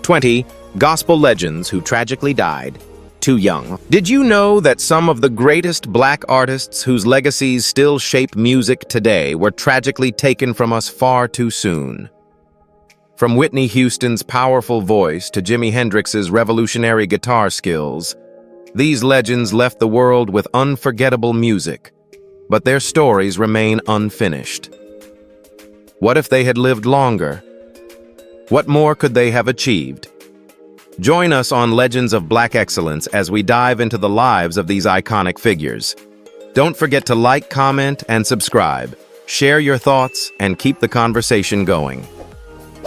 20. Gospel legends who tragically died too young. Did you know that some of the greatest black artists whose legacies still shape music today were tragically taken from us far too soon? From Whitney Houston's powerful voice to Jimi Hendrix's revolutionary guitar skills, these legends left the world with unforgettable music, but their stories remain unfinished. What if they had lived longer? What more could they have achieved? Join us on Legends of Black Excellence as we dive into the lives of these iconic figures. Don't forget to like, comment, and subscribe. Share your thoughts and keep the conversation going.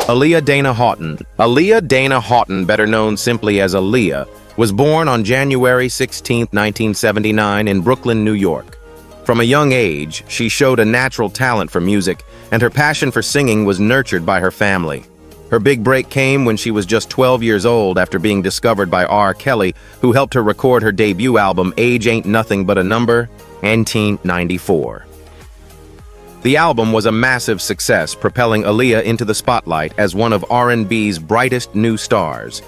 Aaliyah Dana Houghton. Aaliyah Dana Houghton, better known simply as Aaliyah, was born on January 16, 1979 in Brooklyn, New York. From a young age, she showed a natural talent for music, and her passion for singing was nurtured by her family. Her big break came when she was just 12 years old after being discovered by R. Kelly, who helped her record her debut album, Age Ain't Nothing But a Number, in 1994. The album was a massive success, propelling Aaliyah into the spotlight as one of R&B's brightest new stars.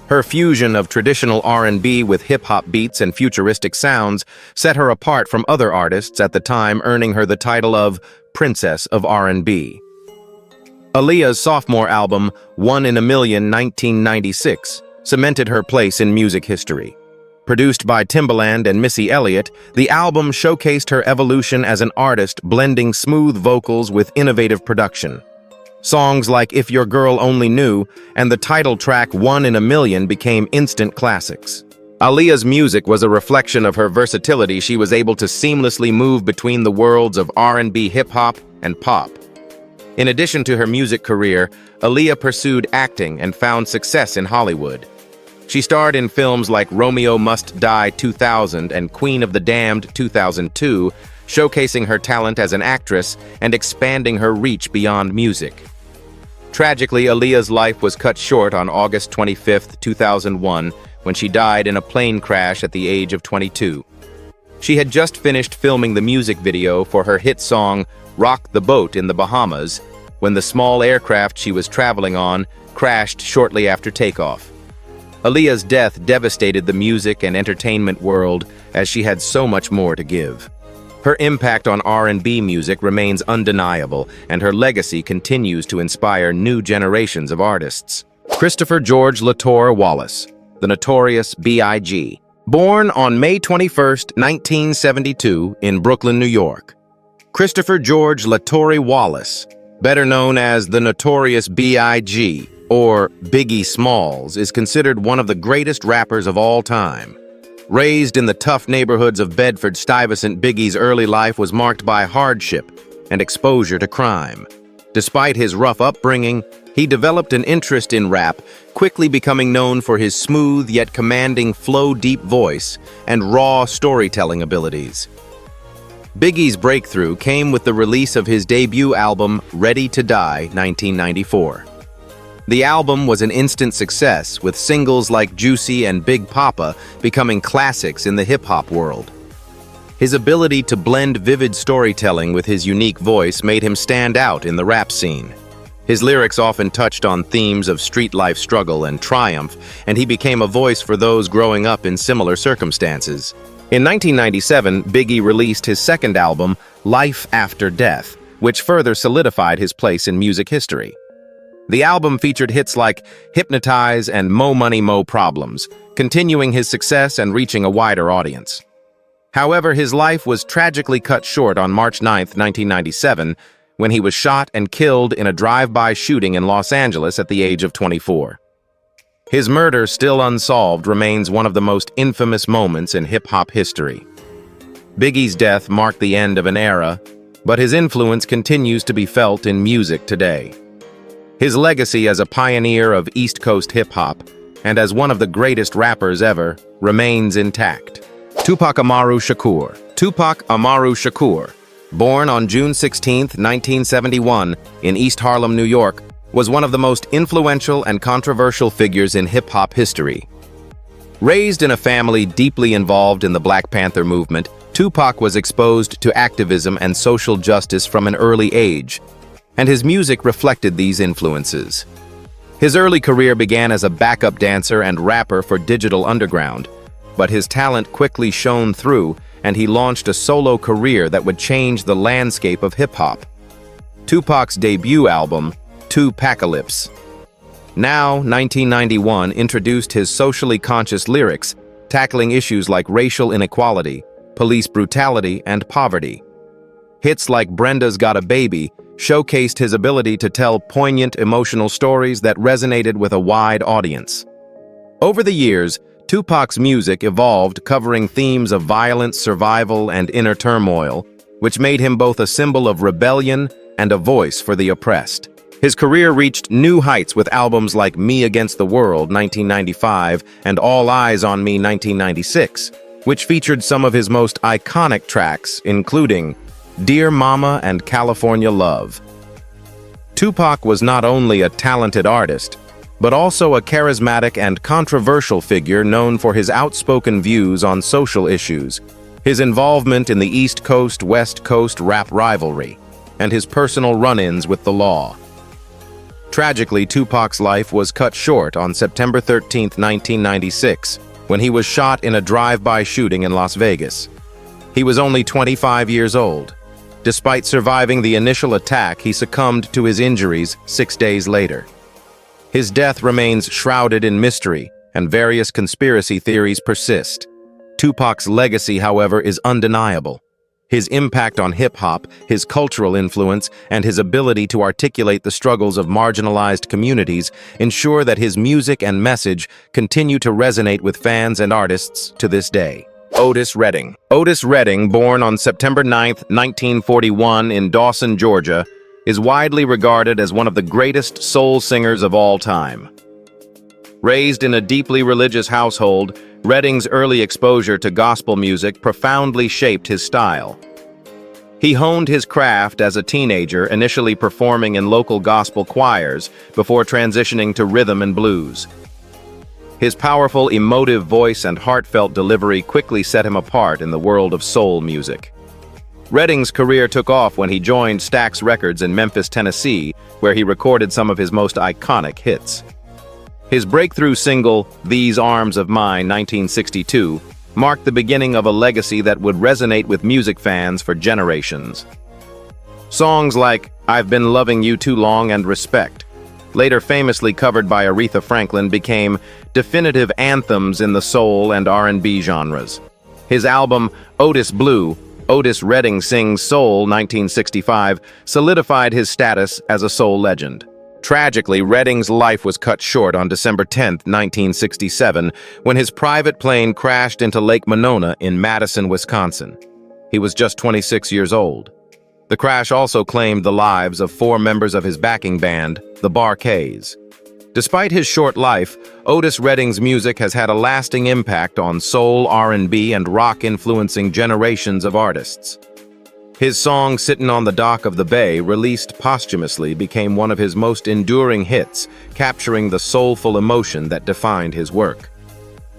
Her fusion of traditional R&B with hip-hop beats and futuristic sounds set her apart from other artists at the time, earning her the title of Princess of R&B. Aaliyah's sophomore album, One in a Million 1996, cemented her place in music history. Produced by Timbaland and Missy Elliott, the album showcased her evolution as an artist, blending smooth vocals with innovative production. Songs like If Your Girl Only Knew and the title track One in a Million became instant classics. Aaliyah's music was a reflection of her versatility. She was able to seamlessly move between the worlds of R&B, hip-hop, and pop. In addition to her music career, Aaliyah pursued acting and found success in Hollywood. She starred in films like Romeo Must Die 2000 and Queen of the Damned 2002, showcasing her talent as an actress and expanding her reach beyond music. Tragically, Aaliyah's life was cut short on August 25, 2001, when she died in a plane crash at the age of 22. She had just finished filming the music video for her hit song, Rock the Boat in the Bahamas, when the small aircraft she was traveling on crashed shortly after takeoff. Aaliyah's death devastated the music and entertainment world, as she had so much more to give. Her impact on R&B music remains undeniable, and her legacy continues to inspire new generations of artists. Christopher George Latore Wallace, the notorious B.I.G. Born on May 21, 1972, in Brooklyn, New York. Christopher George Latore Wallace, better known as the Notorious B.I.G., or Biggie Smalls, is considered one of the greatest rappers of all time. Raised in the tough neighborhoods of Bedford-Stuyvesant, Biggie's early life was marked by hardship and exposure to crime. Despite his rough upbringing, he developed an interest in rap, quickly becoming known for his smooth yet commanding flow-deep voice and raw storytelling abilities. Biggie's breakthrough came with the release of his debut album, Ready to Die, 1994. The album was an instant success, with singles like Juicy and Big Papa becoming classics in the hip-hop world. His ability to blend vivid storytelling with his unique voice made him stand out in the rap scene. His lyrics often touched on themes of street life struggle and triumph, and he became a voice for those growing up in similar circumstances. In 1997, Biggie released his second album, Life After Death, which further solidified his place in music history. The album featured hits like Hypnotize and Mo Money Mo Problems, continuing his success and reaching a wider audience. However, his life was tragically cut short on March 9, 1997, when he was shot and killed in a drive-by shooting in Los Angeles at the age of 24. His murder, still unsolved, remains one of the most infamous moments in hip-hop history. Biggie's death marked the end of an era, but his influence continues to be felt in music today. His legacy as a pioneer of East Coast hip-hop and as one of the greatest rappers ever remains intact. Tupac Amaru Shakur. Tupac Amaru Shakur, born on June 16, 1971, in East Harlem, New York, was one of the most influential and controversial figures in hip-hop history. Raised in a family deeply involved in the Black Panther movement, Tupac was exposed to activism and social justice from an early age, and his music reflected these influences. His early career began as a backup dancer and rapper for Digital Underground, but his talent quickly shone through, and he launched a solo career that would change the landscape of hip-hop. Tupac's debut album, Tupacalypse, now 1991, introduced his socially conscious lyrics, tackling issues like racial inequality, police brutality, and poverty. Hits like Brenda's Got a Baby showcased his ability to tell poignant emotional stories that resonated with a wide audience. Over the years, Tupac's music evolved, covering themes of violence, survival, and inner turmoil, which made him both a symbol of rebellion and a voice for the oppressed. His career reached new heights with albums like Me Against the World, 1995, and All Eyes on Me, 1996, which featured some of his most iconic tracks, including Dear Mama and California Love. Tupac was not only a talented artist, but also a charismatic and controversial figure known for his outspoken views on social issues, his involvement in the East Coast-West Coast rap rivalry, and his personal run-ins with the law. Tragically, Tupac's life was cut short on September 13, 1996, when he was shot in a drive-by shooting in Las Vegas. He was only 25 years old. Despite surviving the initial attack, he succumbed to his injuries 6 days later. His death remains shrouded in mystery, and various conspiracy theories persist. Tupac's legacy, however, is undeniable. His impact on hip-hop, his cultural influence, and his ability to articulate the struggles of marginalized communities ensure that his music and message continue to resonate with fans and artists to this day. Otis Redding. Otis Redding, born on September 9, 1941 in Dawson, Georgia, is widely regarded as one of the greatest soul singers of all time. Raised in a deeply religious household, Redding's early exposure to gospel music profoundly shaped his style. He honed his craft as a teenager, initially performing in local gospel choirs before transitioning to rhythm and blues. His powerful, emotive voice and heartfelt delivery quickly set him apart in the world of soul music. Redding's career took off when he joined Stax Records in Memphis, Tennessee, where he recorded some of his most iconic hits. His breakthrough single, These Arms of Mine, 1962, marked the beginning of a legacy that would resonate with music fans for generations. Songs like I've Been Loving You Too Long and Respect, later famously covered by Aretha Franklin, became definitive anthems in the soul and R&B genres. His album, Otis Blue, Otis Redding Sings Soul, 1965, solidified his status as a soul legend. Tragically, Redding's life was cut short on December 10, 1967, when his private plane crashed into Lake Monona in Madison, Wisconsin. He was just 26 years old. The crash also claimed the lives of 4 members of his backing band, the Bar-Kays. Despite his short life, Otis Redding's music has had a lasting impact on soul, R&B, and rock, influencing generations of artists. His song Sittin' on the Dock of the Bay, released posthumously, became one of his most enduring hits, capturing the soulful emotion that defined his work.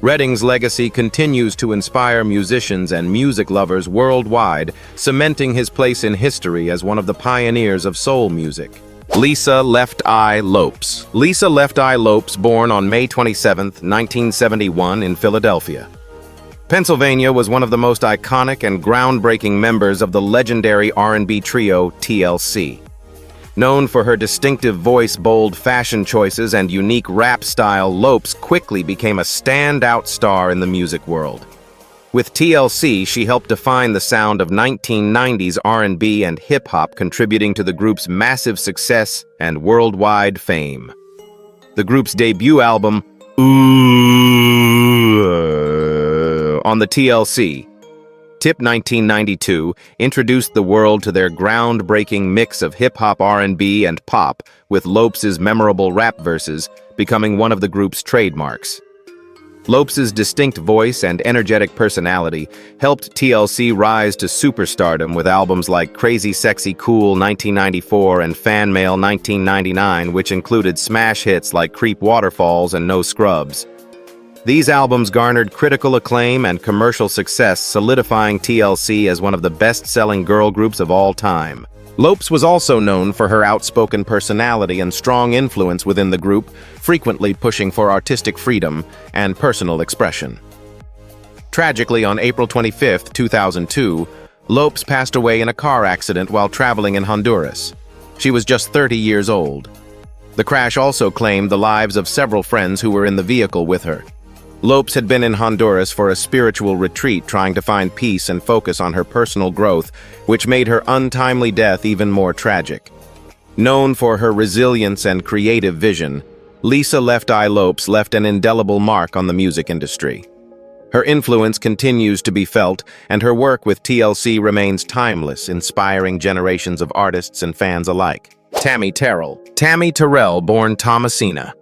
Redding's legacy continues to inspire musicians and music lovers worldwide, cementing his place in history as one of the pioneers of soul music. Lisa Left Eye Lopes. Lisa Left Eye Lopes, born on May 27, 1971 in Philadelphia, Pennsylvania, was one of the most iconic and groundbreaking members of the legendary R&B trio TLC. Known for her distinctive voice, bold fashion choices, and unique rap style, Lopes quickly became a standout star in the music world. With TLC, she helped define the sound of 1990s R&B and hip-hop, contributing to the group's massive success and worldwide fame. The group's debut album, on the TLC, Tip 1992, introduced the world to their groundbreaking mix of hip-hop, R&B, and pop, with Lopes' memorable rap verses becoming one of the group's trademarks. Lopes' distinct voice and energetic personality helped TLC rise to superstardom with albums like Crazy Sexy Cool 1994 and Fan Mail 1999, which included smash hits like Creep Waterfalls and No Scrubs. These albums garnered critical acclaim and commercial success, solidifying TLC as one of the best-selling girl groups of all time. Lopes was also known for her outspoken personality and strong influence within the group, frequently pushing for artistic freedom and personal expression. Tragically, on April 25, 2002, Lopes passed away in a car accident while traveling in Honduras. She was just 30 years old. The crash also claimed the lives of several friends who were in the vehicle with her. Lopes had been in Honduras for a spiritual retreat, trying to find peace and focus on her personal growth, which made her untimely death even more tragic. Known for her resilience and creative vision, Lisa Left Eye Lopes left an indelible mark on the music industry. Her influence continues to be felt, and her work with TLC remains timeless, inspiring generations of artists and fans alike. Tammy Terrell. Tammy Terrell, born Thomasina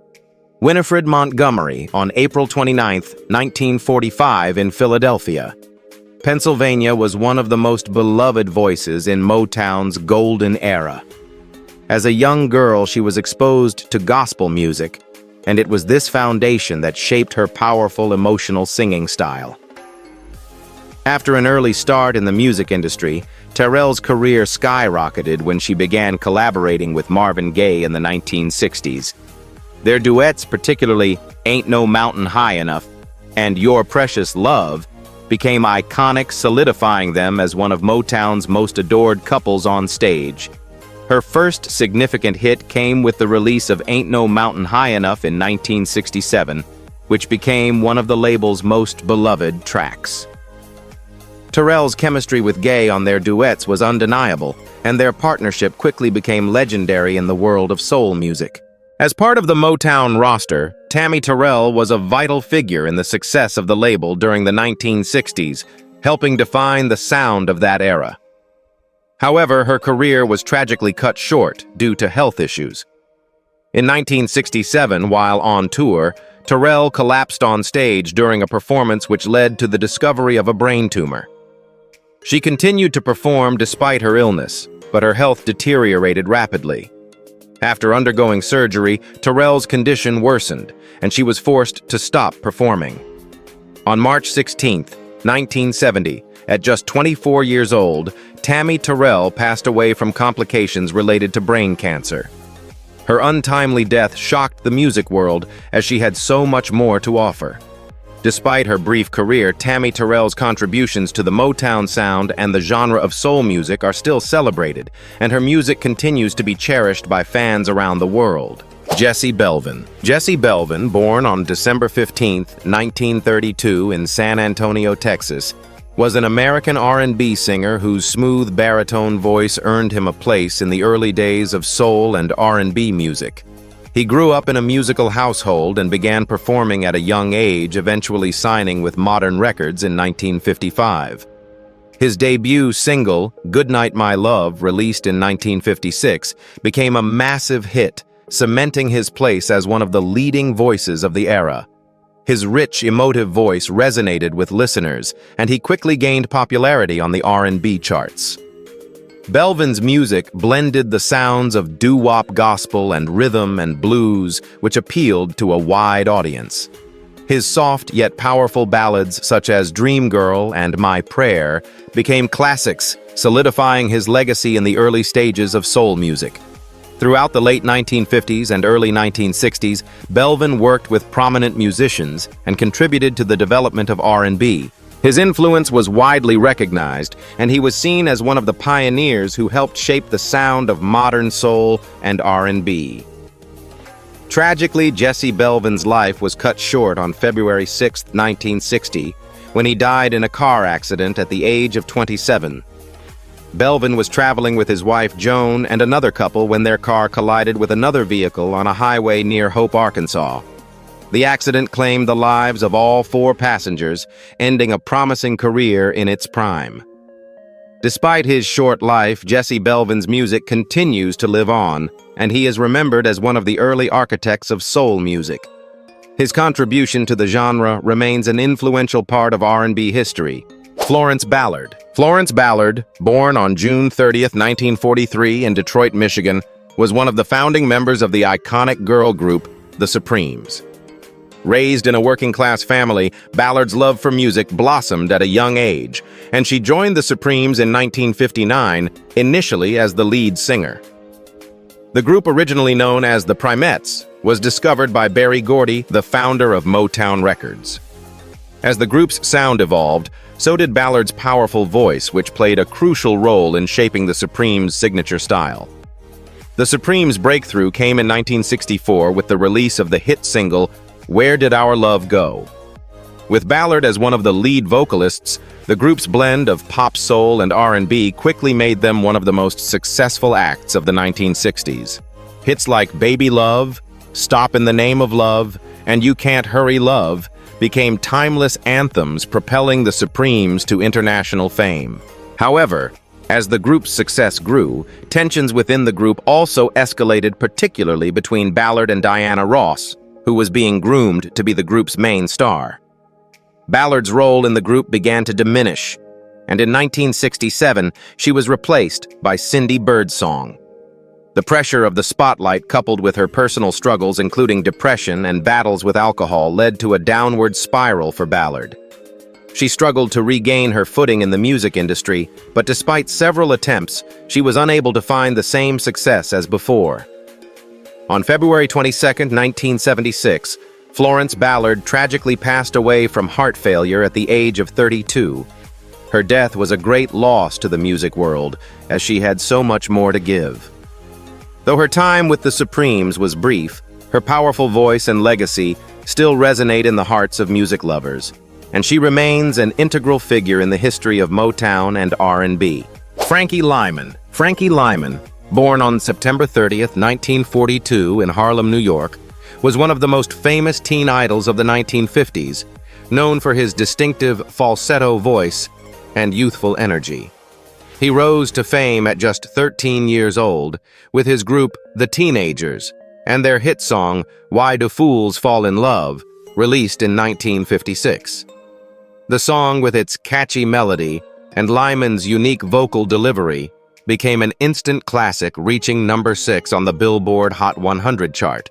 Winifred Montgomery, on April 29, 1945, in Philadelphia, Pennsylvania, was one of the most beloved voices in Motown's golden era. As a young girl, she was exposed to gospel music, and it was this foundation that shaped her powerful, emotional singing style. After an early start in the music industry, Terrell's career skyrocketed when she began collaborating with Marvin Gaye in the 1960s. Their duets, particularly Ain't No Mountain High Enough and Your Precious Love, became iconic, solidifying them as one of Motown's most adored couples on stage. Her first significant hit came with the release of Ain't No Mountain High Enough in 1967, which became one of the label's most beloved tracks. Terrell's chemistry with Gaye on their duets was undeniable, and their partnership quickly became legendary in the world of soul music. As part of the Motown roster, Tammy Terrell was a vital figure in the success of the label during the 1960s, helping define the sound of that era. However, her career was tragically cut short due to health issues. In 1967, while on tour, Terrell collapsed on stage during a performance which led to the discovery of a brain tumor. She continued to perform despite her illness, but her health deteriorated rapidly. After undergoing surgery, Terrell's condition worsened, and she was forced to stop performing. On March 16, 1970, at just 24 years old, Tammy Terrell passed away from complications related to brain cancer. Her untimely death shocked the music world, as she had so much more to offer. Despite her brief career, Tammy Terrell's contributions to the Motown sound and the genre of soul music are still celebrated, and her music continues to be cherished by fans around the world. Jessie Belvin. Jessie Belvin, born on December 15, 1932 in San Antonio, Texas, was an American R&B singer whose smooth baritone voice earned him a place in the early days of soul and R&B music. He grew up in a musical household and began performing at a young age, eventually signing with Modern Records in 1955. His debut single, Goodnight My Love, released in 1956, became a massive hit, cementing his place as one of the leading voices of the era. His rich, emotive voice resonated with listeners, and he quickly gained popularity on the R&B charts. Belvin's music blended the sounds of doo-wop gospel and rhythm and blues, which appealed to a wide audience. His soft yet powerful ballads such as Dream Girl and My Prayer became classics, solidifying his legacy in the early stages of soul music. Throughout the late 1950s and early 1960s, Belvin worked with prominent musicians and contributed to the development of R&B. His influence was widely recognized, and he was seen as one of the pioneers who helped shape the sound of modern soul and R&B. Tragically, Jessie Belvin's life was cut short on February 6, 1960, when he died in a car accident at the age of 27. Belvin was traveling with his wife Joan and another couple when their car collided with another vehicle on a highway near Hope, Arkansas. The accident claimed the lives of all 4 passengers, ending a promising career in its prime. Despite his short life, Jessie Belvin's music continues to live on, and he is remembered as one of the early architects of soul music. His contribution to the genre remains an influential part of R&B history. Florence Ballard. Florence Ballard, born on June 30, 1943 in Detroit, Michigan, was one of the founding members of the iconic girl group, The Supremes. Raised in a working-class family, Ballard's love for music blossomed at a young age, and she joined the Supremes in 1959, initially as the lead singer. The group, originally known as the Primettes, was discovered by Berry Gordy, the founder of Motown Records. As the group's sound evolved, so did Ballard's powerful voice, which played a crucial role in shaping the Supremes' signature style. The Supremes' breakthrough came in 1964 with the release of the hit single, "Where Did Our Love Go?" With Ballard as one of the lead vocalists, the group's blend of pop, soul, and R&B quickly made them one of the most successful acts of the 1960s. Hits like "Baby Love," "Stop in the Name of Love," and "You Can't Hurry Love" became timeless anthems, propelling the Supremes to international fame. However, as the group's success grew, tensions within the group also escalated, particularly between Ballard and Diana Ross, who was being groomed to be the group's main star. Ballard's role in the group began to diminish, and in 1967, she was replaced by Cindy Birdsong. The pressure of the spotlight, coupled with her personal struggles, including depression and battles with alcohol, led to a downward spiral for Ballard. She struggled to regain her footing in the music industry, but despite several attempts, she was unable to find the same success as before. On February 22, 1976, Florence Ballard tragically passed away from heart failure at the age of 32. Her death was a great loss to the music world, as she had so much more to give. Though her time with the Supremes was brief, her powerful voice and legacy still resonate in the hearts of music lovers, and she remains an integral figure in the history of Motown and R&B. Frankie Lymon. Frankie Lymon, born on September 30, 1942 in Harlem, New York, was one of the most famous teen idols of the 1950s, known for his distinctive falsetto voice and youthful energy. He rose to fame at just 13 years old with his group The Teenagers and their hit song "Why Do Fools Fall in Love," released in 1956. The song, with its catchy melody and Lyman's unique vocal delivery, became an instant classic, reaching number 6 on the Billboard Hot 100 chart.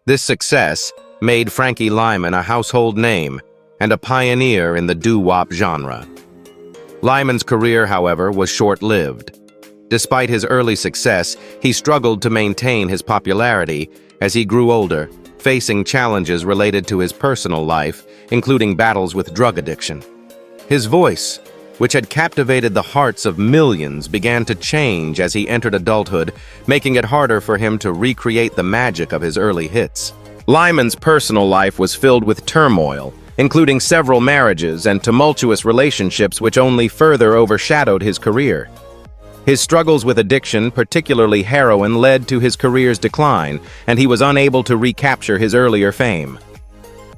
This success made Frankie Lymon a household name and a pioneer in the doo-wop genre. Lyman's career, however, was short-lived. Despite his early success, he struggled to maintain his popularity as he grew older, facing challenges related to his personal life, including battles with drug addiction. His voice, which had captivated the hearts of millions, began to change as he entered adulthood, making it harder for him to recreate the magic of his early hits. Lyman's personal life was filled with turmoil, including several marriages and tumultuous relationships which only further overshadowed his career. His struggles with addiction, particularly heroin, led to his career's decline, and he was unable to recapture his earlier fame.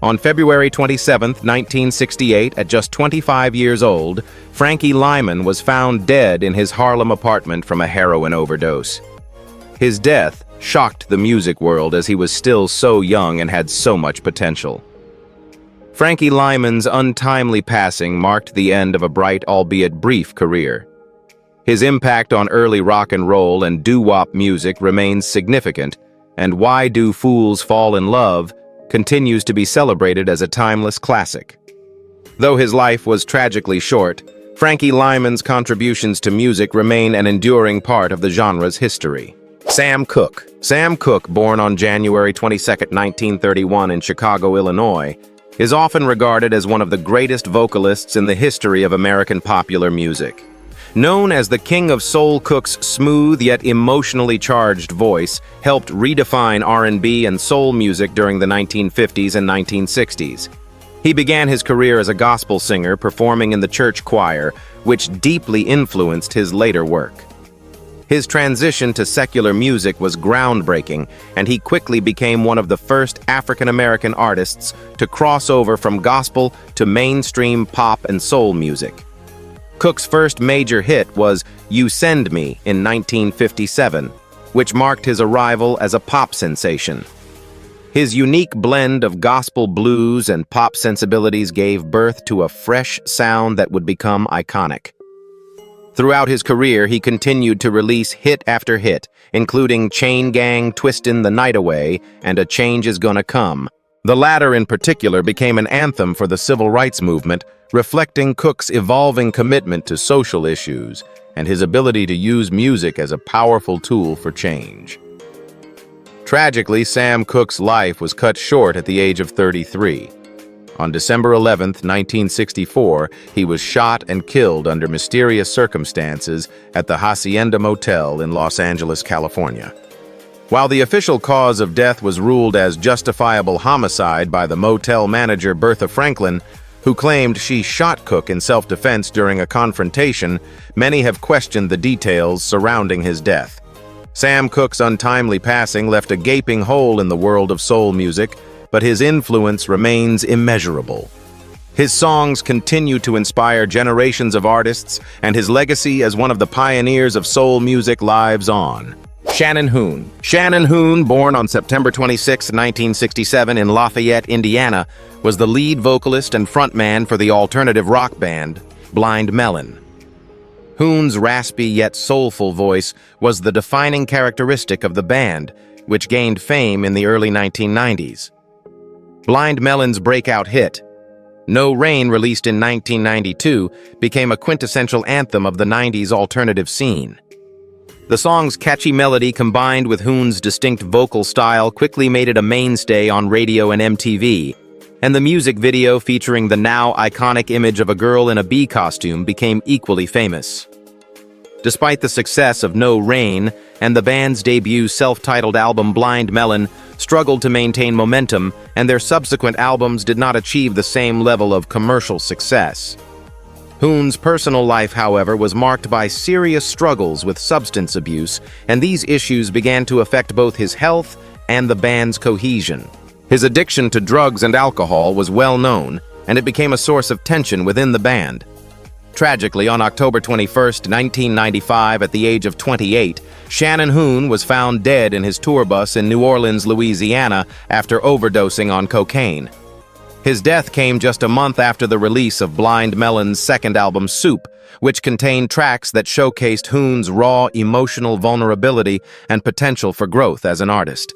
On February 27, 1968, at just 25 years old, Frankie Lymon was found dead in his Harlem apartment from a heroin overdose. His death shocked the music world as he was still so young and had so much potential. Frankie Lymon's untimely passing marked the end of a bright, albeit brief, career. His impact on early rock and roll and doo-wop music remains significant, and "Why Do Fools Fall in Love" continues to be celebrated as a timeless classic. Though his life was tragically short, Frankie Lymon's contributions to music remain an enduring part of the genre's history. Sam Cooke. Sam Cooke, born on January 22, 1931 in Chicago, Illinois, is often regarded as one of the greatest vocalists in the history of American popular music. Known as the King of Soul, Cooke's smooth yet emotionally charged voice helped redefine R&B and soul music during the 1950s and 1960s. He began his career as a gospel singer, performing in the church choir, which deeply influenced his later work. His transition to secular music was groundbreaking, and he quickly became one of the first African-American artists to cross over from gospel to mainstream pop and soul music. Cooke's first major hit was "You Send Me" in 1957, which marked his arrival as a pop sensation. His unique blend of gospel blues and pop sensibilities gave birth to a fresh sound that would become iconic. Throughout his career, he continued to release hit after hit, including "Chain Gang," "Twistin' the Night Away," and "A Change Is Gonna Come," The latter in particular became an anthem for the civil rights movement, reflecting Cooke's evolving commitment to social issues and his ability to use music as a powerful tool for change. Tragically, Sam Cooke's life was cut short at the age of 33. On December 11, 1964, he was shot and killed under mysterious circumstances at the Hacienda Motel in Los Angeles, California. While the official cause of death was ruled as justifiable homicide by the motel manager Bertha Franklin, who claimed she shot Cooke in self-defense during a confrontation, many have questioned the details surrounding his death. Sam Cooke's untimely passing left a gaping hole in the world of soul music, but his influence remains immeasurable. His songs continue to inspire generations of artists, and his legacy as one of the pioneers of soul music lives on. Shannon Hoon. Shannon Hoon, born on September 26, 1967 in Lafayette, Indiana, was the lead vocalist and frontman for the alternative rock band Blind Melon. Hoon's raspy yet soulful voice was the defining characteristic of the band, which gained fame in the early 1990s. Blind Melon's breakout hit, No Rain, released in 1992, became a quintessential anthem of the 90s alternative scene. The song's catchy melody combined with Hoon's distinct vocal style quickly made it a mainstay on radio and MTV, and the music video featuring the now iconic image of a girl in a bee costume became equally famous. Despite the success of No Rain and the band's debut self-titled album Blind Melon struggled to maintain momentum, and their subsequent albums did not achieve the same level of commercial success. Hoon's personal life, however, was marked by serious struggles with substance abuse, and these issues began to affect both his health and the band's cohesion. His addiction to drugs and alcohol was well known, and it became a source of tension within the band. Tragically, on October 21, 1995, at the age of 28, Shannon Hoon was found dead in his tour bus in New Orleans, Louisiana, after overdosing on cocaine. His death came just a month after the release of Blind Melon's second album, Soup, which contained tracks that showcased Hoon's raw emotional vulnerability and potential for growth as an artist.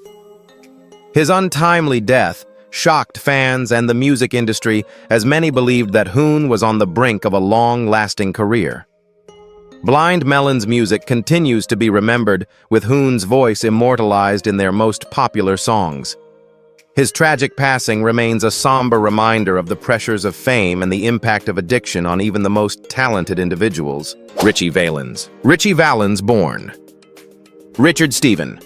His untimely death shocked fans and the music industry, as many believed that Hoon was on the brink of a long-lasting career. Blind Melon's music continues to be remembered, with Hoon's voice immortalized in their most popular songs. His tragic passing remains a somber reminder of the pressures of fame and the impact of addiction on even the most talented individuals. Ritchie Valens. Ritchie Valens, born Richard Stephen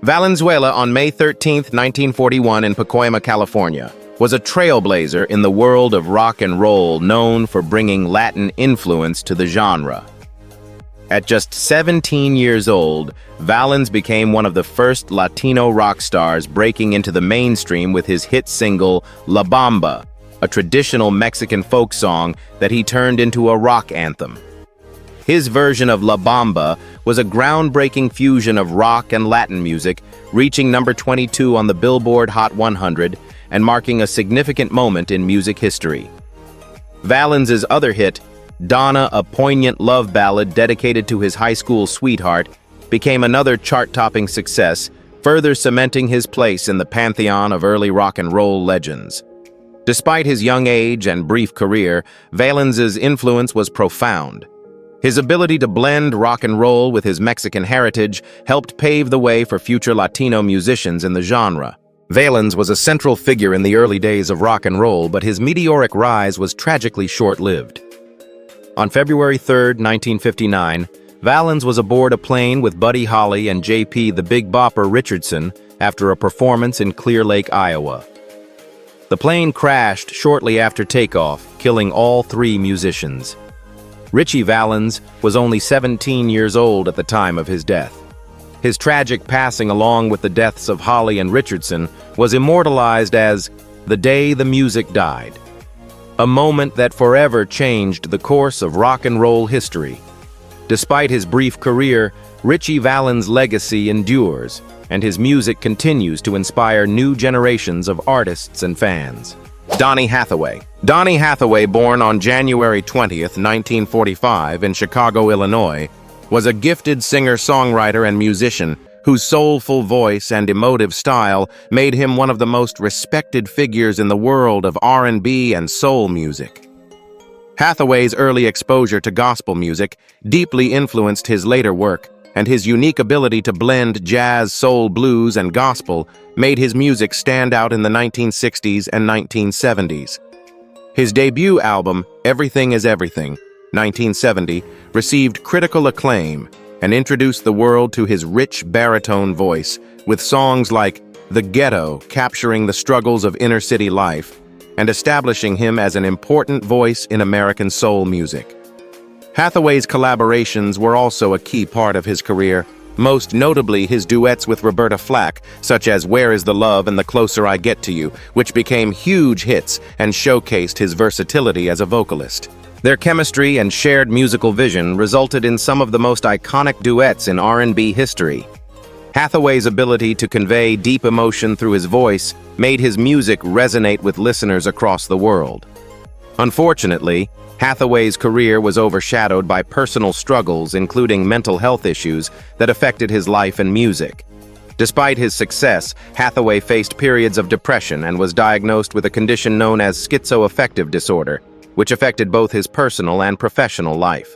Valenzuela on May 13, 1941 in Pacoima, California, was a trailblazer in the world of rock and roll, known for bringing Latin influence to the genre. At just 17 years old, Valens became one of the first Latino rock stars breaking into the mainstream with his hit single La Bamba, a traditional Mexican folk song that he turned into a rock anthem. His version of La Bamba was a groundbreaking fusion of rock and Latin music, reaching number 22 on the Billboard Hot 100 and marking a significant moment in music history. Valens' other hit, Donna, a poignant love ballad dedicated to his high school sweetheart, became another chart-topping success, further cementing his place in the pantheon of early rock and roll legends. Despite his young age and brief career, Valens' influence was profound. His ability to blend rock and roll with his Mexican heritage helped pave the way for future Latino musicians in the genre. Valens was a central figure in the early days of rock and roll, but his meteoric rise was tragically short-lived. On February 3, 1959, Valens was aboard a plane with Buddy Holly and J.P. the Big Bopper Richardson after a performance in Clear Lake, Iowa. The plane crashed shortly after takeoff, killing all three musicians. Ritchie Valens was only 17 years old at the time of his death. His tragic passing, along with the deaths of Holly and Richardson, was immortalized as "The Day the Music Died," a moment that forever changed the course of rock and roll history. Despite his brief career, Ritchie Valens' legacy endures, and his music continues to inspire new generations of artists and fans. Donny Hathaway. Donny Hathaway, born on January 20, 1945 in Chicago, Illinois, was a gifted singer-songwriter and musician whose soulful voice and emotive style made him one of the most respected figures in the world of R&B and soul music. Hathaway's early exposure to gospel music deeply influenced his later work, and his unique ability to blend jazz, soul, blues, and gospel made his music stand out in the 1960s and 1970s. His debut album, Everything is Everything, 1970, received critical acclaim and introduced the world to his rich baritone voice, with songs like The Ghetto capturing the struggles of inner-city life and establishing him as an important voice in American soul music. Hathaway's collaborations were also a key part of his career, most notably his duets with Roberta Flack, such as Where is the Love and The Closer I Get to You, which became huge hits and showcased his versatility as a vocalist. Their chemistry and shared musical vision resulted in some of the most iconic duets in R&B history. Hathaway's ability to convey deep emotion through his voice made his music resonate with listeners across the world. Unfortunately, Hathaway's career was overshadowed by personal struggles, including mental health issues that affected his life and music. Despite his success, Hathaway faced periods of depression and was diagnosed with a condition known as schizoaffective disorder, which affected both his personal and professional life.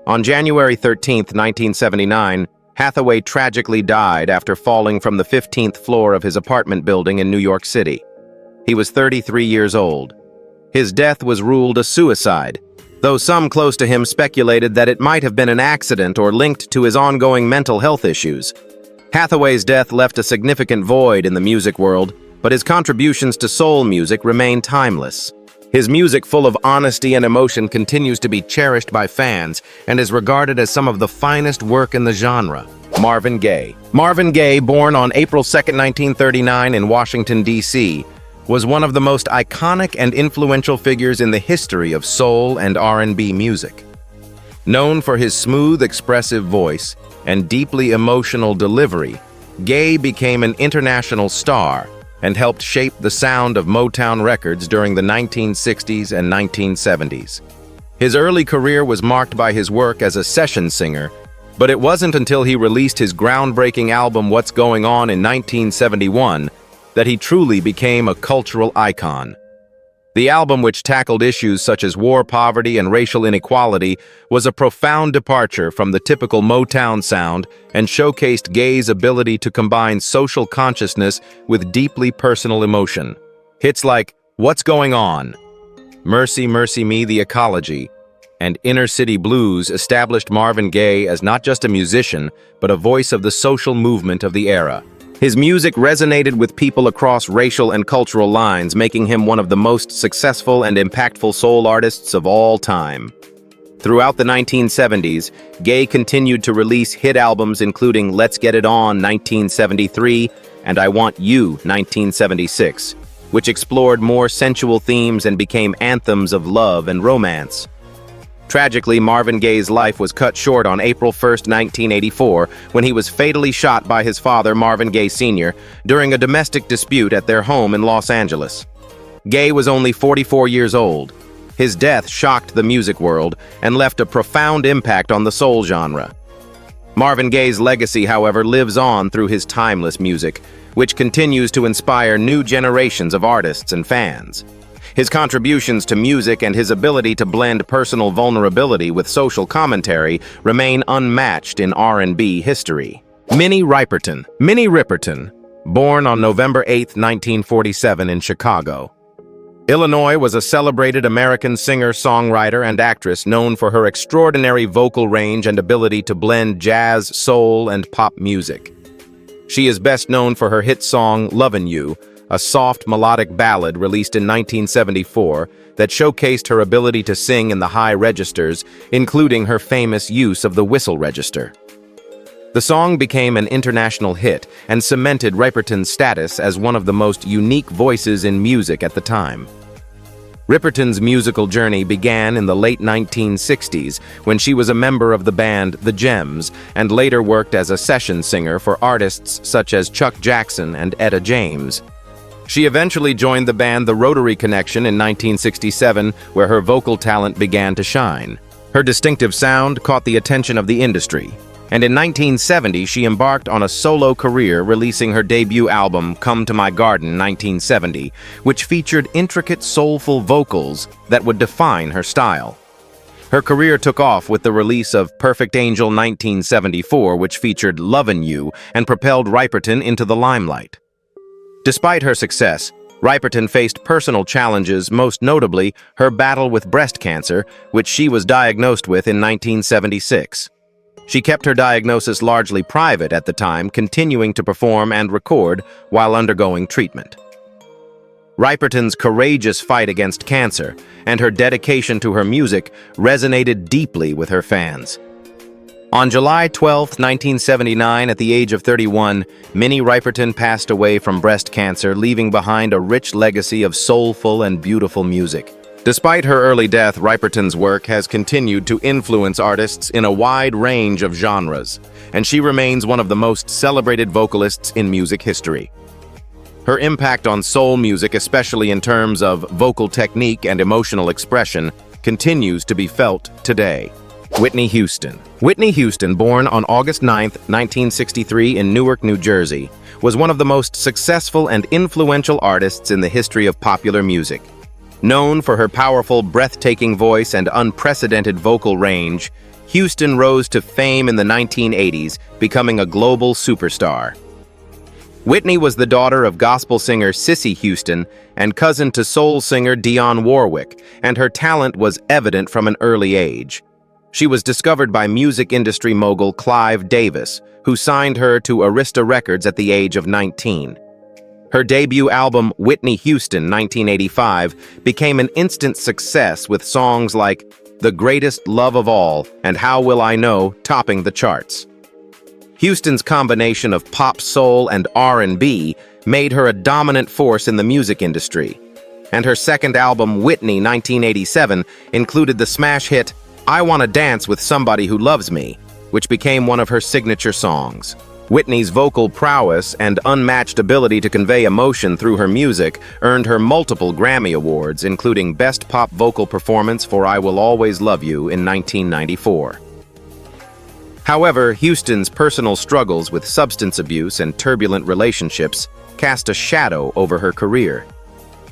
On January 13, 1979, Hathaway tragically died after falling from the 15th floor of his apartment building in New York City. He was 33 years old. His death was ruled a suicide, though some close to him speculated that it might have been an accident or linked to his ongoing mental health issues. Hathaway's death left a significant void in the music world, but his contributions to soul music remain timeless. His music, full of honesty and emotion, continues to be cherished by fans and is regarded as some of the finest work in the genre. Marvin Gaye. Marvin Gaye, born on April 2, 1939 in Washington, D.C., was one of the most iconic and influential figures in the history of soul and R&B music. Known for his smooth, expressive voice and deeply emotional delivery, Gaye became an international star and helped shape the sound of Motown records during the 1960s and 1970s. His early career was marked by his work as a session singer, but it wasn't until he released his groundbreaking album What's Going On in 1971 that he truly became a cultural icon. The album, which tackled issues such as war, poverty, and racial inequality, was a profound departure from the typical Motown sound and showcased Gaye's ability to combine social consciousness with deeply personal emotion. Hits like What's Going On, Mercy, Mercy Me, The Ecology, and Inner City Blues established Marvin Gaye as not just a musician, but a voice of the social movement of the era. His music resonated with people across racial and cultural lines, making him one of the most successful and impactful soul artists of all time. Throughout the 1970s, Gaye continued to release hit albums including Let's Get It On, 1973, and I Want You, 1976, which explored more sensual themes and became anthems of love and romance. Tragically, Marvin Gaye's life was cut short on April 1, 1984, when he was fatally shot by his father, Marvin Gaye Sr., during a domestic dispute at their home in Los Angeles. Gaye was only 44 years old. His death shocked the music world and left a profound impact on the soul genre. Marvin Gaye's legacy, however, lives on through his timeless music, which continues to inspire new generations of artists and fans. His contributions to music and his ability to blend personal vulnerability with social commentary remain unmatched in R&B history. Minnie Riperton. Minnie Riperton, born on November 8, 1947 in Chicago, Illinois, was a celebrated American singer, songwriter, and actress known for her extraordinary vocal range and ability to blend jazz, soul, and pop music. She is best known for her hit song, Lovin' You, a soft melodic ballad released in 1974 that showcased her ability to sing in the high registers, including her famous use of the whistle register. The song became an international hit and cemented Riperton's status as one of the most unique voices in music at the time. Riperton's musical journey began in the late 1960s when she was a member of the band The Gems and later worked as a session singer for artists such as Chuck Jackson and Etta James. She eventually joined the band The Rotary Connection in 1967, where her vocal talent began to shine. Her distinctive sound caught the attention of the industry, and in 1970 she embarked on a solo career, releasing her debut album, Come to My Garden, 1970, which featured intricate, soulful vocals that would define her style. Her career took off with the release of Perfect Angel 1974, which featured Lovin' You and propelled Riperton into the limelight. Despite her success, Riperton faced personal challenges, most notably her battle with breast cancer, which she was diagnosed with in 1976. She kept her diagnosis largely private at the time, continuing to perform and record while undergoing treatment. Riperton's courageous fight against cancer and her dedication to her music resonated deeply with her fans. On July 12, 1979, at the age of 31, Minnie Riperton passed away from breast cancer, leaving behind a rich legacy of soulful and beautiful music. Despite her early death, Riperton's work has continued to influence artists in a wide range of genres, and she remains one of the most celebrated vocalists in music history. Her impact on soul music, especially in terms of vocal technique and emotional expression, continues to be felt today. Whitney Houston. Whitney Houston, born on August 9, 1963 in Newark, New Jersey, was one of the most successful and influential artists in the history of popular music. Known for her powerful, breathtaking voice and unprecedented vocal range, Houston rose to fame in the 1980s, becoming a global superstar. Whitney was the daughter of gospel singer Cissy Houston and cousin to soul singer Dionne Warwick, and her talent was evident from an early age. She was discovered by music industry mogul Clive Davis, who signed her to Arista Records at the age of 19. Her debut album, Whitney Houston, 1985, became an instant success with songs like The Greatest Love of All and How Will I Know topping the charts. Houston's combination of pop, soul, and R&B made her a dominant force in the music industry. And her second album, Whitney, 1987, included the smash hit I Wanna Dance with Somebody Who Loves Me, which became one of her signature songs. Whitney's vocal prowess and unmatched ability to convey emotion through her music earned her multiple Grammy Awards, including Best Pop Vocal Performance for I Will Always Love You in 1994. However, Houston's personal struggles with substance abuse and turbulent relationships cast a shadow over her career.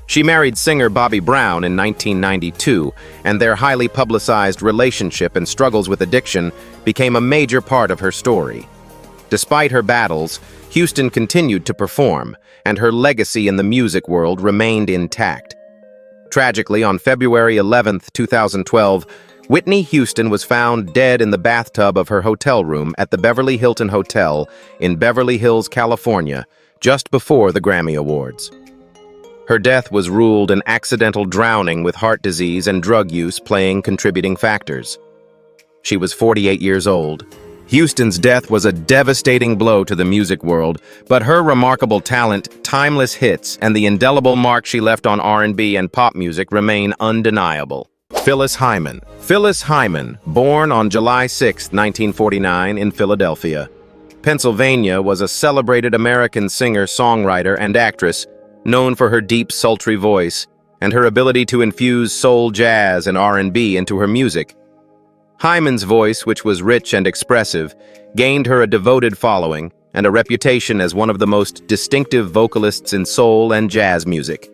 She married singer Bobby Brown in 1992, and their highly publicized relationship and struggles with addiction became a major part of her story. Despite her battles, Houston continued to perform, and her legacy in the music world remained intact. Tragically, on February 11, 2012, Whitney Houston was found dead in the bathtub of her hotel room at the Beverly Hilton Hotel in Beverly Hills, California, just before the Grammy Awards. Her death was ruled an accidental drowning, with heart disease and drug use playing contributing factors. She was 48 years old. Houston's death was a devastating blow to the music world, but her remarkable talent, timeless hits, and the indelible mark she left on R&B and pop music remain undeniable. Phyllis Hyman. Phyllis Hyman, born on July 6, 1949 in Philadelphia, Pennsylvania, was a celebrated American singer, songwriter, and actress known for her deep, sultry voice and her ability to infuse soul, jazz, and R&B into her music. Hyman's voice, which was rich and expressive, gained her a devoted following and a reputation as one of the most distinctive vocalists in soul and jazz music.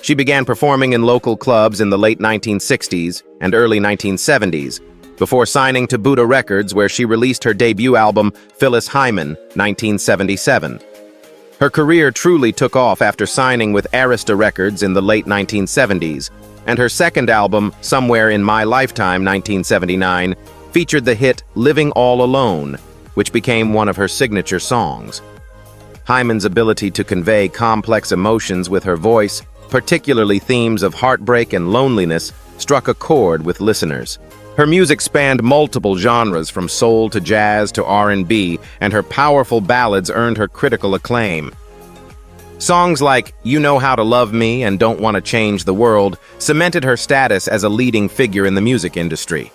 She began performing in local clubs in the late 1960s and early 1970s, before signing to Buddha Records, where she released her debut album, Phyllis Hyman, 1977. Her career truly took off after signing with Arista Records in the late 1970s, and her second album, Somewhere in My Lifetime, 1979, featured the hit Living All Alone, which became one of her signature songs. Hyman's ability to convey complex emotions with her voice, particularly themes of heartbreak and loneliness, struck a chord with listeners. Her music spanned multiple genres, from soul to jazz to R&B, and her powerful ballads earned her critical acclaim. Songs like You Know How to Love Me and Don't Want to Change the World cemented her status as a leading figure in the music industry.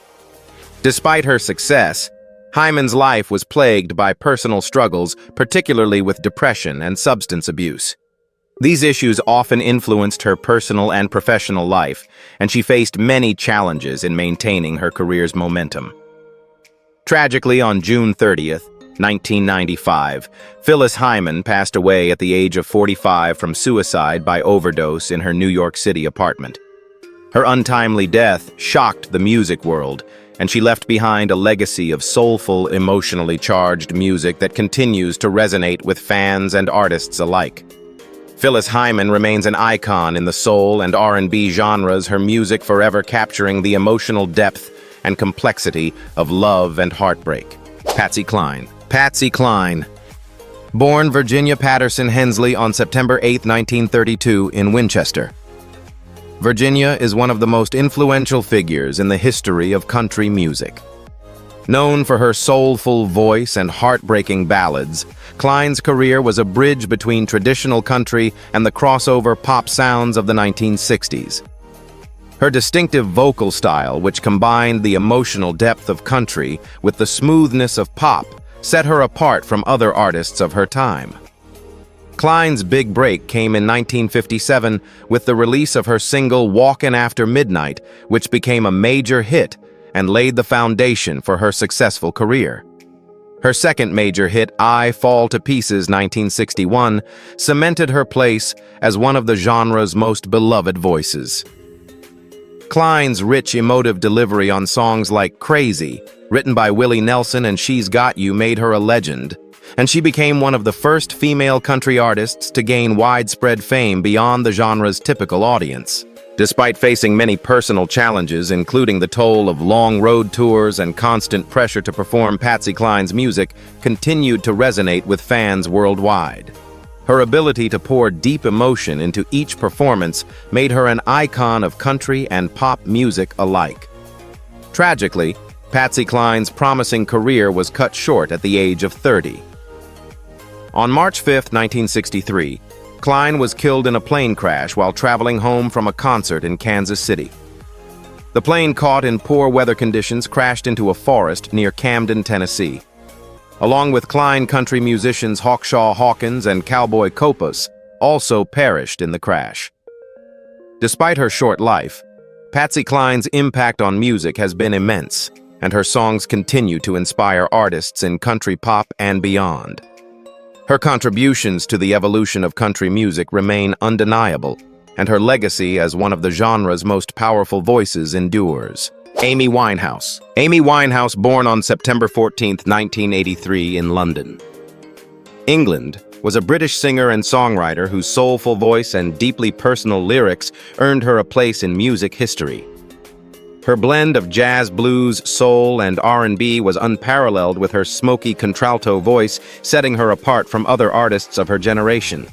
Despite her success, Hyman's life was plagued by personal struggles, particularly with depression and substance abuse. These issues often influenced her personal and professional life, and she faced many challenges in maintaining her career's momentum. Tragically, on June 30th, 1995, Phyllis Hyman passed away at the age of 45 from suicide by overdose in her New York City apartment. Her untimely death shocked the music world, and she left behind a legacy of soulful, emotionally charged music that continues to resonate with fans and artists alike. Phyllis Hyman remains an icon in the soul and R&B genres, her music forever capturing the emotional depth and complexity of love and heartbreak. Patsy Cline. Patsy Cline. Born Virginia Patterson Hensley on September 8, 1932, in Winchester, Virginia, is one of the most influential figures in the history of country music. Known for her soulful voice and heartbreaking ballads, Cline's career was a bridge between traditional country and the crossover pop sounds of the 1960s. Her distinctive vocal style, which combined the emotional depth of country with the smoothness of pop, set her apart from other artists of her time. Cline's big break came in 1957 with the release of her single Walkin' After Midnight, which became a major hit and laid the foundation for her successful career. Her second major hit, I Fall to Pieces 1961, cemented her place as one of the genre's most beloved voices. Cline's rich, emotive delivery on songs like Crazy, written by Willie Nelson, and She's Got You, made her a legend, and she became one of the first female country artists to gain widespread fame beyond the genre's typical audience. Despite facing many personal challenges, including the toll of long road tours and constant pressure to perform, Patsy Cline's music continued to resonate with fans worldwide. Her ability to pour deep emotion into each performance made her an icon of country and pop music alike. Tragically, Patsy Cline's promising career was cut short at the age of 30. On March 5, 1963, Cline was killed in a plane crash while traveling home from a concert in Kansas City. The plane, caught in poor weather conditions, crashed into a forest near Camden, Tennessee. Along with Cline, country musicians Hawkshaw Hawkins and Cowboy Copas also perished in the crash. Despite her short life, Patsy Cline's impact on music has been immense, and her songs continue to inspire artists in country pop and beyond. Her contributions to the evolution of country music remain undeniable, and her legacy as one of the genre's most powerful voices endures. Amy Winehouse. Amy Winehouse, born on September 14, 1983, in London, England, was a British singer and songwriter whose soulful voice and deeply personal lyrics earned her a place in music history. Her blend of jazz, blues, soul, and R&B was unparalleled, with her smoky contralto voice setting her apart from other artists of her generation.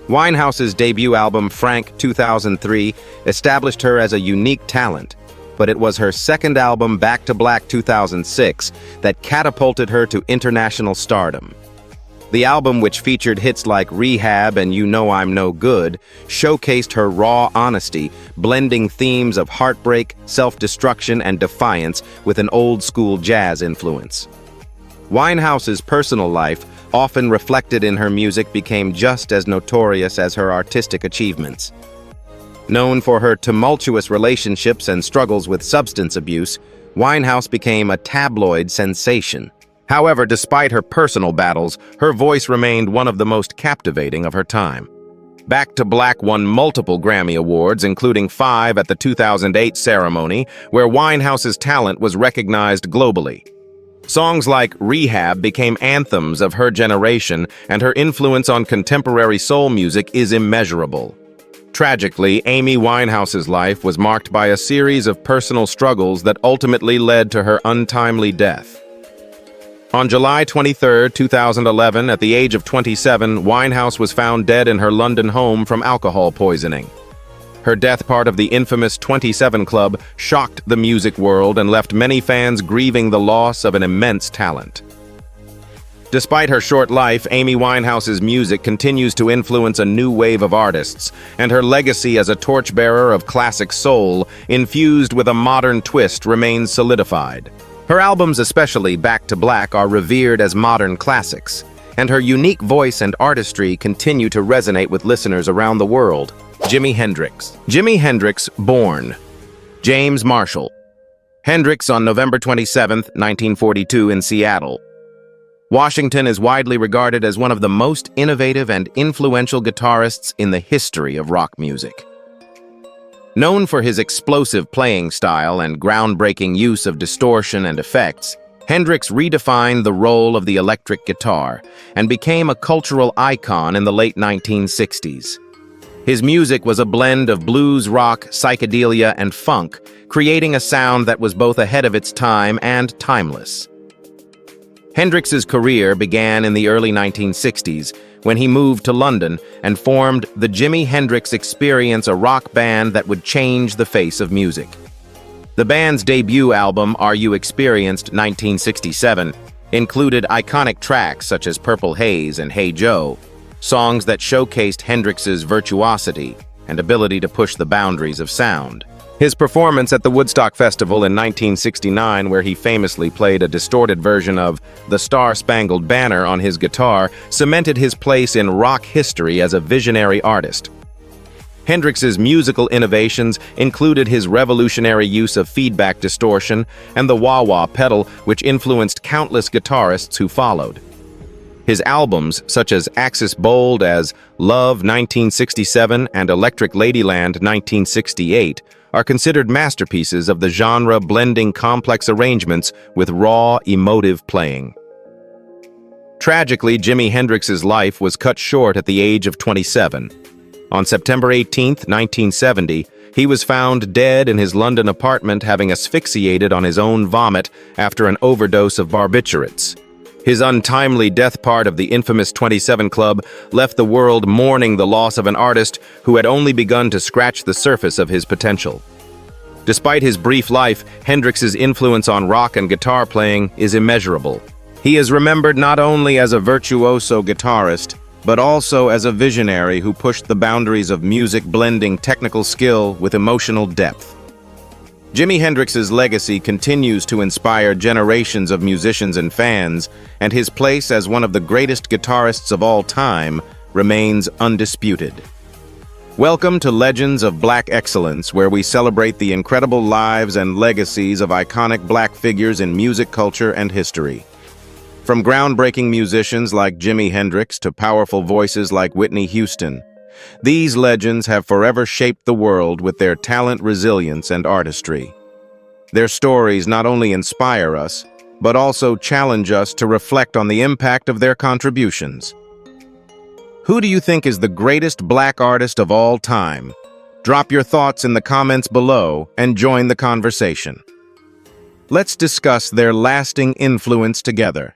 Winehouse's debut album, Frank 2003, established her as a unique talent, but it was her second album, Back to Black 2006, that catapulted her to international stardom. The album, which featured hits like Rehab and You Know I'm No Good, showcased her raw honesty, blending themes of heartbreak, self-destruction, and defiance with an old-school jazz influence. Winehouse's personal life, often reflected in her music, became just as notorious as her artistic achievements. Known for her tumultuous relationships and struggles with substance abuse, Winehouse became a tabloid sensation. However, despite her personal battles, her voice remained one of the most captivating of her time. Back to Black won multiple Grammy Awards, including 5 at the 2008 ceremony, where Winehouse's talent was recognized globally. Songs like Rehab became anthems of her generation, and her influence on contemporary soul music is immeasurable. Tragically, Amy Winehouse's life was marked by a series of personal struggles that ultimately led to her untimely death. On July 23, 2011, at the age of 27, Winehouse was found dead in her London home from alcohol poisoning. Her death, part of the infamous 27 Club, shocked the music world and left many fans grieving the loss of an immense talent. Despite her short life, Amy Winehouse's music continues to influence a new wave of artists, and her legacy as a torchbearer of classic soul, infused with a modern twist, remains solidified. Her albums, especially Back to Black, are revered as modern classics, and her unique voice and artistry continue to resonate with listeners around the world. Jimi Hendrix. Jimi Hendrix, born James Marshall Hendrix on November 27, 1942 in Seattle. Washington is widely regarded as one of the most innovative and influential guitarists in the history of rock music. Known for his explosive playing style and groundbreaking use of distortion and effects, Hendrix redefined the role of the electric guitar and became a cultural icon in the late 1960s. His music was a blend of blues, rock, psychedelia, and funk, creating a sound that was both ahead of its time and timeless. Hendrix's career began in the early 1960s when he moved to London and formed the Jimi Hendrix Experience, a rock band that would change the face of music. The band's debut album, Are You Experienced, 1967, included iconic tracks such as Purple Haze and Hey Joe, songs that showcased Hendrix's virtuosity and ability to push the boundaries of sound. His performance at the Woodstock Festival in 1969, where he famously played a distorted version of The Star-Spangled Banner on his guitar, cemented his place in rock history as a visionary artist. Hendrix's musical innovations included his revolutionary use of feedback distortion and the wah-wah pedal, which influenced countless guitarists who followed. His albums, such as Axis Bold as Love 1967 and Electric Ladyland 1968, are considered masterpieces of the genre, blending complex arrangements with raw, emotive playing. Tragically, Jimi Hendrix's life was cut short at the age of 27. On September 18, 1970, he was found dead in his London apartment, having asphyxiated on his own vomit after an overdose of barbiturates. His untimely death, part of the infamous 27 Club, left the world mourning the loss of an artist who had only begun to scratch the surface of his potential. Despite his brief life, Hendrix's influence on rock and guitar playing is immeasurable. He is remembered not only as a virtuoso guitarist, but also as a visionary who pushed the boundaries of music, blending technical skill with emotional depth. Jimi Hendrix's legacy continues to inspire generations of musicians and fans, and his place as one of the greatest guitarists of all time remains undisputed. Welcome to Legends of Black Excellence, where we celebrate the incredible lives and legacies of iconic black figures in music, culture, and history. From groundbreaking musicians like Jimi Hendrix to powerful voices like Whitney Houston, these legends have forever shaped the world with their talent, resilience, and artistry. Their stories not only inspire us, but also challenge us to reflect on the impact of their contributions. Who do you think is the greatest black artist of all time? Drop your thoughts in the comments below and join the conversation. Let's discuss their lasting influence together.